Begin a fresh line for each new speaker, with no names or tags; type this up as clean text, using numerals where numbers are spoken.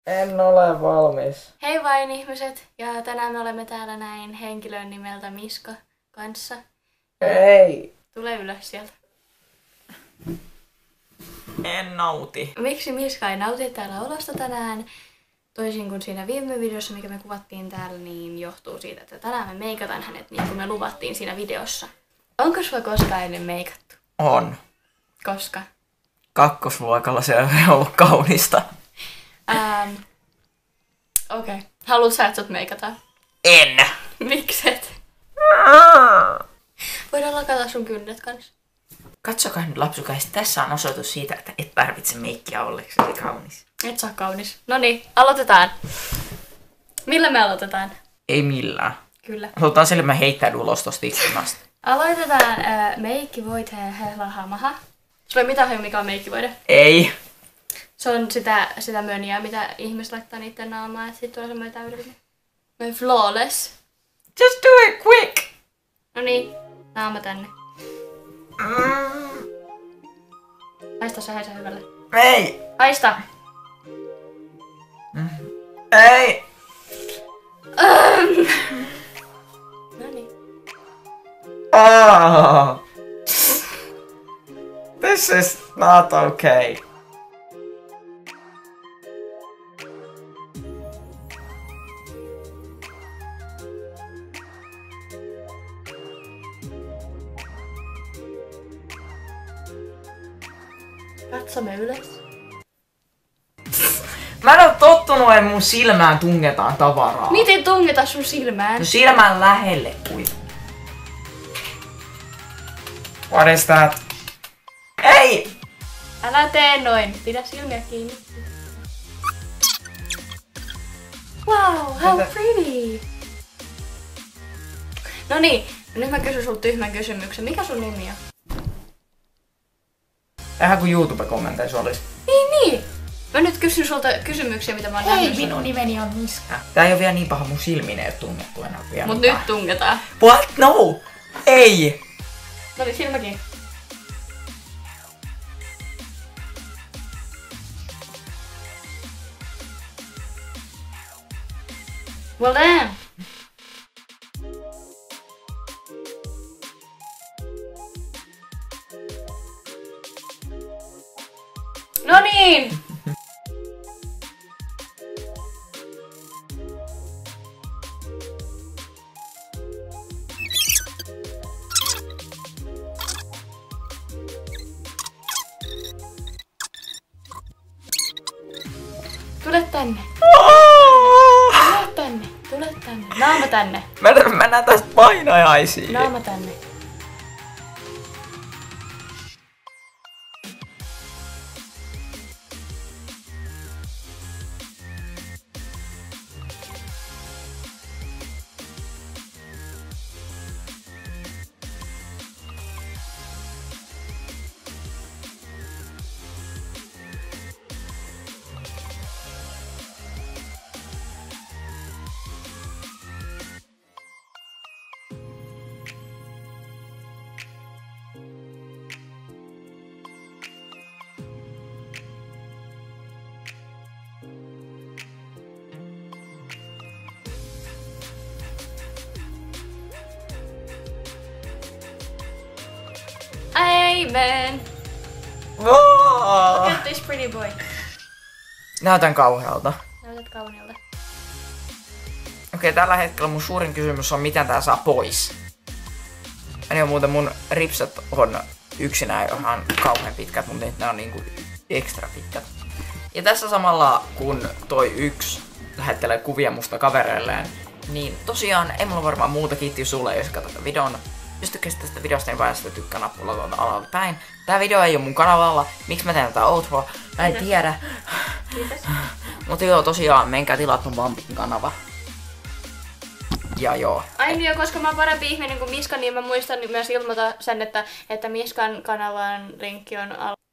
En ole valmis.
Hei vain ihmiset, ja tänään me olemme täällä näin henkilön nimeltä Miska kanssa.
Ei.
Tule ylös sieltä.
En nauti.
Miksi Miska ei nauti täällä olosta tänään? Toisin kuin siinä viime videossa, mikä me kuvattiin täällä, niin johtuu siitä, että tänään me meikataan hänet niin kuin me luvattiin siinä videossa. Onko sulla koskaan ennen meikattu?
On.
Koska?
Kakkosluokalla se on ollut kaunista.
Okei. Haluatko sä, että sut meikataan?
En.
Mikset? Voidaan lakata sun kynnet kanssa.
Katsokaa nyt lapsukaiset, tässä on osoitus siitä, että et tarvitse meikkiä olleksi kaunis.
Et saa kaunis. Noniin, aloitetaan. Millä me aloitetaan?
Ei millään.
Kyllä.
Halutaan sille mä heittäydyn ulos tosta ikkunasta.
Aloitetaan meikkivoite helahamaha. Sulla ei mitään haju, mikä on meikkivoide.
Ei.
Se on sitä mönjää, mitä ihmiset laittaa niitten naamaan, että sit tulee semmoinen täydellinen. Me flawless.
Just do it quick.
Noniin, naama tänne. Haista se haisee hyvälle.
Ei.
Haista!
Ei.
Noniin.
Oh. This is not okay.
Katsomme ylös.
Mä en oo tottunut, että mun silmään tungetaan tavaraa.
Miten tungeta sun silmään?
No silmän lähelle kuin. What is that? Ei!
Älä tee noin. Pidä silmiä kiinni. Wow, how pretty! Noniin, nyt mä kysyn sulta tyhmän kysymyksen. Mikä sun nimi on?
Vähän kuin YouTube-kommenteissa olisi.
Niin. Mä nyt kysyn sulta kysymyksiä, mitä mä oon nähnyt.
Hei, minun nimeni on Miska. Tää ei oo vielä niin paha, mun silmiin ei oo tungettu enää vielä.
Mut nyt tungetaan.
What? No! Ei!
Noniin, silmäkin. Well done! No niin! Tule tänne. Tule tänne. Tule tänne. Naama tänne.
Mä näen tästä painajaisia.
Naama tänne. Amen. Look at this pretty boy.
Näytän kauhealta.
Näytät kauniilta.
Okei, tällä hetkellä mun suurin kysymys on, miten tää saa pois. Ja muuten mun ripset on yksinään ihan kauhean pitkät, mutta ne on niinku ekstra pitkät. Ja tässä samalla kun toi yksi lähettelee kuvia musta kavereilleen, niin tosiaan ei mulla varmaan muuta. Kiitti sulle, jos katsot videon. Jos tykkäsit tästä videosta, niin paina sitä tykkää-nappulaa tuolta alalta päin. Tää video ei oo mun kanavalla. Miksi mä teen tätä outroa? Mä en tiedä.
Kiitos.
Mutta joo, tosiaan menkää tilaa ton Bambin kanava. Ja joo.
Ai niin, koska mä oon parempi ihminen kuin Miska, niin mä muistan myös ilmoita sen, että Miskan kanavan linkki on alla.